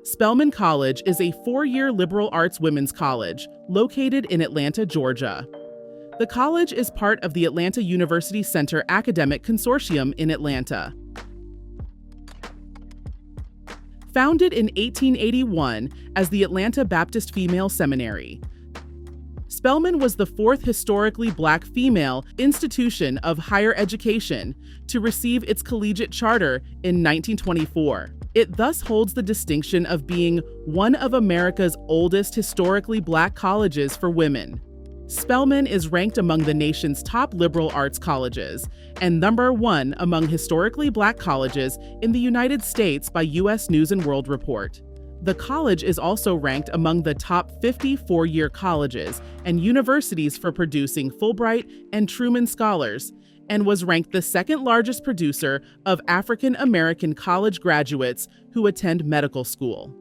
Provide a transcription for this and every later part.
Spelman College is a four-year liberal arts women's college located in Atlanta, Georgia. The college is part of the Atlanta University Center Academic Consortium in Atlanta. Founded in 1881 as the Atlanta Baptist Female Seminary, Spelman was the fourth historically Black female institution of higher education to receive its collegiate charter in 1924. It thus holds the distinction of being one of America's oldest historically Black colleges for women. Spelman is ranked among the nation's top liberal arts colleges and #1 among historically Black colleges in the United States by U.S. News & World Report. The college is also ranked among the top 50 four-year colleges and universities for producing Fulbright and Truman Scholars, and was ranked the second largest producer of African American college graduates who attend medical school.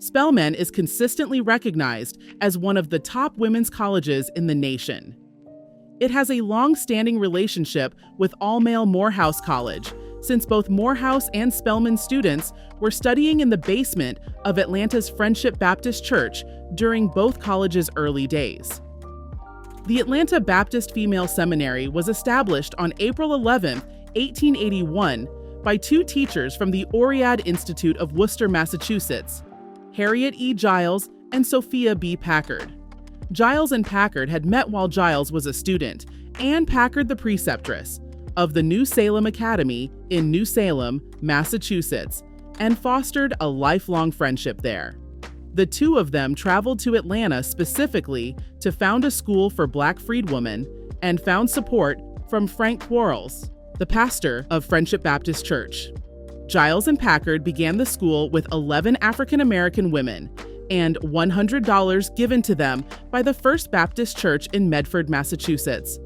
Spelman is consistently recognized as one of the top women's colleges in the nation. It has a long-standing relationship with all-male Morehouse College, since both Morehouse and Spelman students were studying in the basement of Atlanta's Friendship Baptist Church during both colleges' early days. The Atlanta Baptist Female Seminary was established on April 11, 1881, by two teachers from the Oriad Institute of Worcester, Massachusetts, Harriet E. Giles and Sophia B. Packard. Giles and Packard had met while Giles was a student, and Packard the preceptress, of the New Salem Academy in New Salem, Massachusetts, and fostered a lifelong friendship there. The two of them traveled to Atlanta specifically to found a school for Black freedwomen and found support from Frank Quarles, the pastor of Friendship Baptist Church. Giles and Packard began the school with 11 African American women and $100 given to them by the First Baptist Church in Medford, Massachusetts.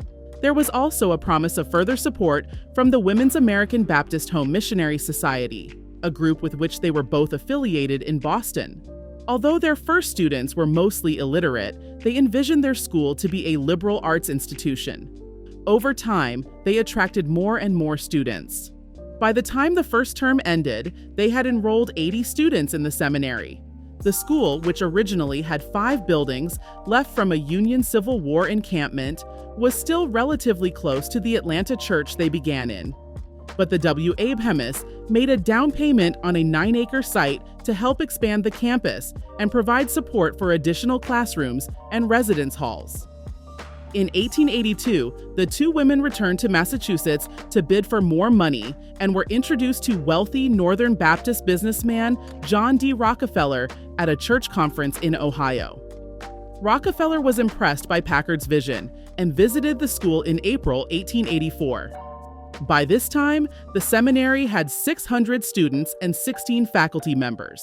There was also a promise of further support from the Women's American Baptist Home Missionary Society, a group with which they were both affiliated in Boston. Although their first students were mostly illiterate, they envisioned their school to be a liberal arts institution. Over time, they attracted more and more students. By the time the first term ended, they had enrolled 80 students in the seminary. The school, which originally had 5 buildings left from a Union Civil War encampment, was still relatively close to the Atlanta church they began in. But the W. Abe Hemis made a down payment on a 9-acre site to help expand the campus and provide support for additional classrooms and residence halls. In 1882, the two women returned to Massachusetts to bid for more money and were introduced to wealthy Northern Baptist businessman John D. Rockefeller at a church conference in Ohio. Rockefeller was impressed by Packard's vision and visited the school in April 1884. By this time, the seminary had 600 students and 16 faculty members.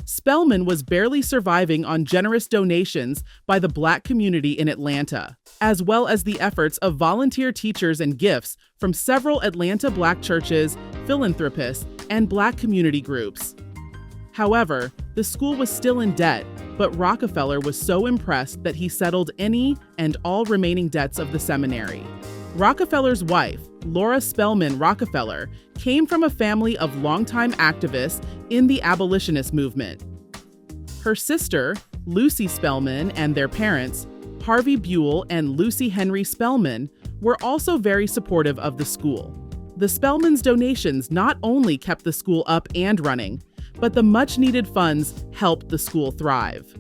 Spelman was barely surviving on generous donations by the Black community in Atlanta, as well as the efforts of volunteer teachers and gifts from several Atlanta Black churches, philanthropists, and Black community groups. However, the school was still in debt, but Rockefeller was so impressed that he settled any and all remaining debts of the seminary. Rockefeller's wife, Laura Spelman Rockefeller, came from a family of longtime activists in the abolitionist movement. Her sister, Lucy Spelman, and their parents, Harvey Buell and Lucy Henry Spelman, were also very supportive of the school. The Spelmans' donations not only kept the school up and running, but the much-needed funds helped the school thrive.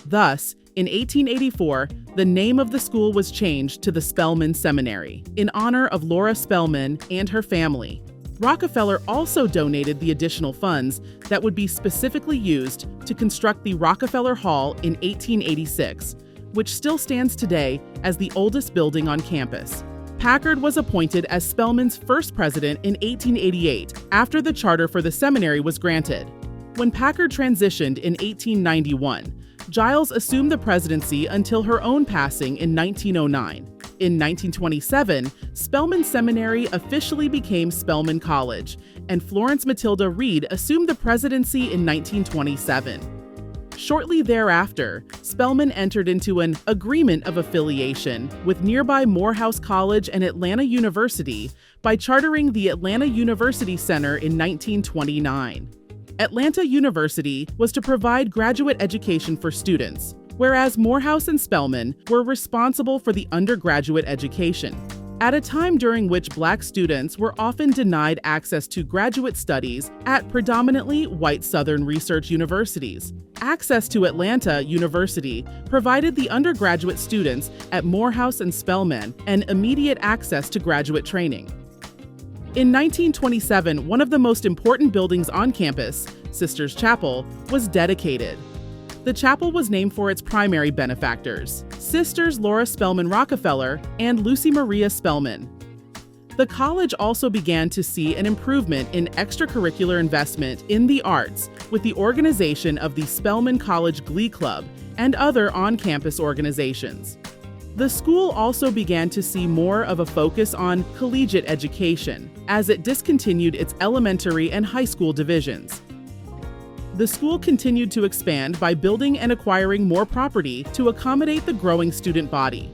Thus, in 1884, the name of the school was changed to the Spelman Seminary, in honor of Laura Spelman and her family. Rockefeller also donated the additional funds that would be specifically used to construct the Rockefeller Hall in 1886, which still stands today as the oldest building on campus. Packard was appointed as Spelman's first president in 1888, after the charter for the seminary was granted. When Packard transitioned in 1891, Giles assumed the presidency until her own passing in 1909. In 1927, Spelman Seminary officially became Spelman College, and Florence Matilda Reed assumed the presidency in 1927. Shortly thereafter, Spelman entered into an agreement of affiliation with nearby Morehouse College and Atlanta University by chartering the Atlanta University Center in 1929. Atlanta University was to provide graduate education for students, whereas Morehouse and Spelman were responsible for the undergraduate education. At a time during which Black students were often denied access to graduate studies at predominantly white Southern research universities, access to Atlanta University provided the undergraduate students at Morehouse and Spelman an immediate access to graduate training. In 1927, one of the most important buildings on campus, Sisters Chapel, was dedicated. The chapel was named for its primary benefactors, Sisters Laura Spelman Rockefeller and Lucy Maria Spelman. The college also began to see an improvement in extracurricular investment in the arts with the organization of the Spelman College Glee Club and other on-campus organizations. The school also began to see more of a focus on collegiate education as it discontinued its elementary and high school divisions. The school continued to expand by building and acquiring more property to accommodate the growing student body.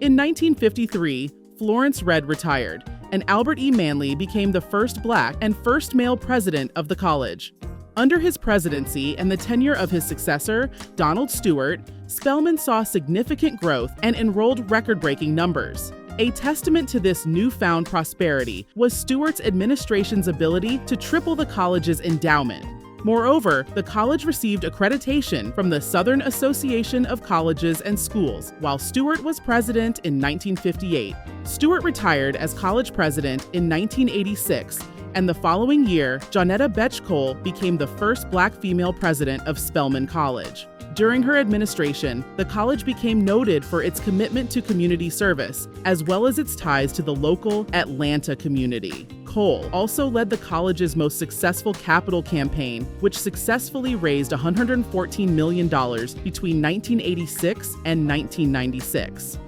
In 1953, Florence Redd retired, and Albert E. Manley became the first Black and first male president of the college. Under his presidency and the tenure of his successor, Donald Stewart, Spelman saw significant growth and enrolled record-breaking numbers. A testament to this newfound prosperity was Stewart's administration's ability to triple the college's endowment. Moreover, the college received accreditation from the Southern Association of Colleges and Schools while Stewart was president in 1958. Stewart retired as college president in 1986, and the following year, Johnetta Betch Cole became the first Black female president of Spelman College. During her administration, the college became noted for its commitment to community service, as well as its ties to the local Atlanta community. Cole also led the college's most successful capital campaign, which successfully raised $114 million between 1986 and 1996.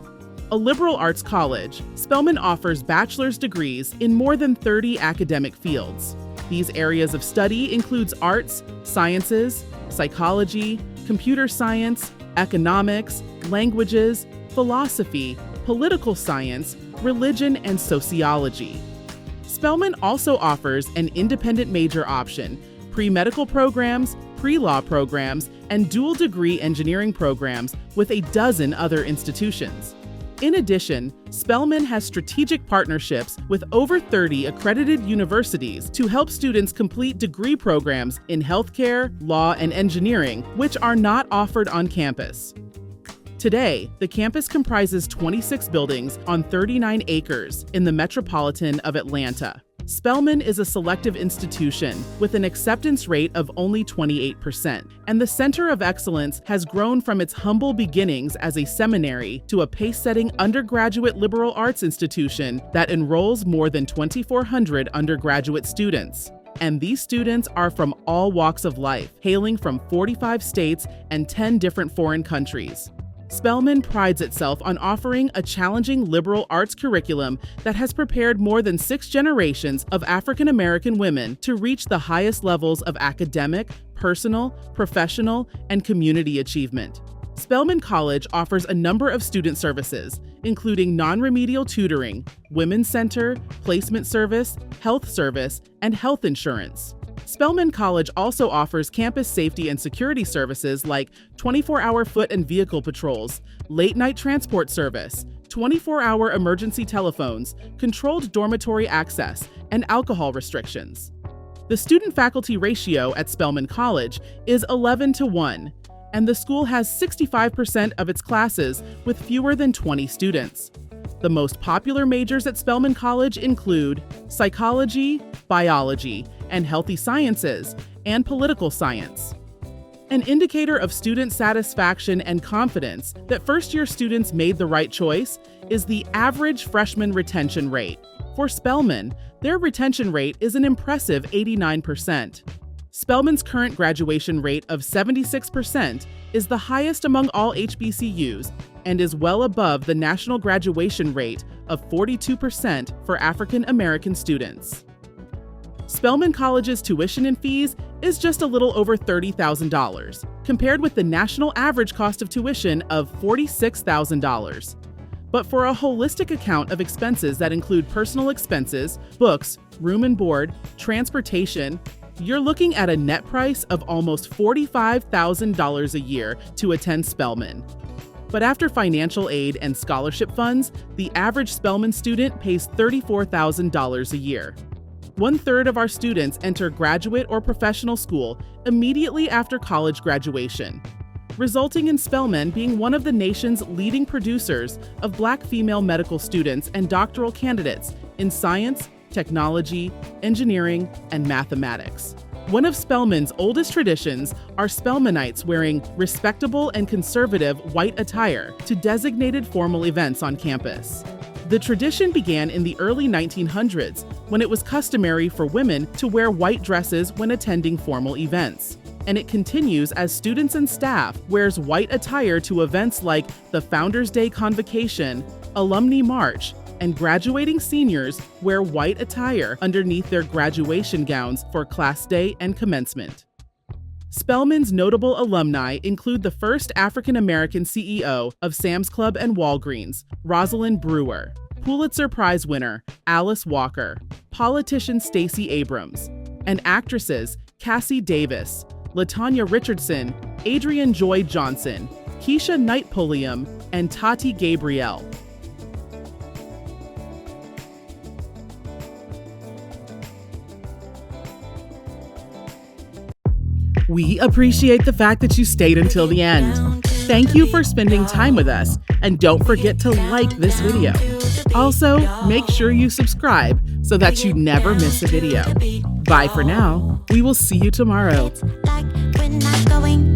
A liberal arts college, Spelman offers bachelor's degrees in more than 30 academic fields. These areas of study includes arts, sciences, psychology, computer science, economics, languages, philosophy, political science, religion, and sociology. Spelman also offers an independent major option, pre-medical programs, pre-law programs, and dual degree engineering programs with a dozen other institutions. In addition, Spelman has strategic partnerships with over 30 accredited universities to help students complete degree programs in healthcare, law, and engineering, which are not offered on campus. Today, the campus comprises 26 buildings on 39 acres in the metropolitan of Atlanta. Spelman is a selective institution with an acceptance rate of only 28%, and the Center of Excellence has grown from its humble beginnings as a seminary to a pace-setting undergraduate liberal arts institution that enrolls more than 2,400 undergraduate students. And these students are from all walks of life, hailing from 45 states and 10 different foreign countries. Spelman prides itself on offering a challenging liberal arts curriculum that has prepared more than 6 generations of African American women to reach the highest levels of academic, personal, professional, and community achievement. Spelman College offers a number of student services, including non-remedial tutoring, women's center, placement service, health service, and health insurance. Spelman College also offers campus safety and security services like 24-hour foot and vehicle patrols, late-night transport service, 24-hour emergency telephones, controlled dormitory access, and alcohol restrictions. The student-faculty ratio at Spelman College is 11-to-1, and the school has 65% of its classes with fewer than 20 students. The most popular majors at Spelman College include psychology, biology, and healthy sciences, and political science. An indicator of student satisfaction and confidence that first-year students made the right choice is the average freshman retention rate. For Spelman, their retention rate is an impressive 89%. Spelman's current graduation rate of 76% is the highest among all HBCUs and is well above the national graduation rate of 42% for African American students. Spelman College's tuition and fees is just a little over $30,000, compared with the national average cost of tuition of $46,000. But for a holistic account of expenses that include personal expenses, books, room and board, transportation, You're looking at a net price of almost $45,000 a year to attend Spelman. But after financial aid and scholarship funds, the average Spelman student pays $34,000 a year. 1/3 of our students enter graduate or professional school immediately after college graduation, resulting in Spelman being one of the nation's leading producers of Black female medical students and doctoral candidates in science, technology, engineering, and mathematics. One of Spelman's oldest traditions are Spelmanites wearing respectable and conservative white attire to designated formal events on campus. The tradition began in the early 1900s when it was customary for women to wear white dresses when attending formal events. And it continues as students and staff wears white attire to events like the Founders Day Convocation, Alumni March, and graduating seniors wear white attire underneath their graduation gowns for Class Day and Commencement. Spelman's notable alumni include the first African-American CEO of Sam's Club and Walgreens, Rosalind Brewer, Pulitzer Prize winner Alice Walker, politician Stacey Abrams, and actresses Cassie Davis, LaTanya Richardson, Adrienne Joy Johnson, Keisha Knight Pulliam, and Tati Gabrielle. We appreciate the fact that you stayed until the end. Thank you for spending time with us, and don't forget to like this video. Also, make sure you subscribe so that you never miss a video. Bye for now. We will see you tomorrow. Like we're not going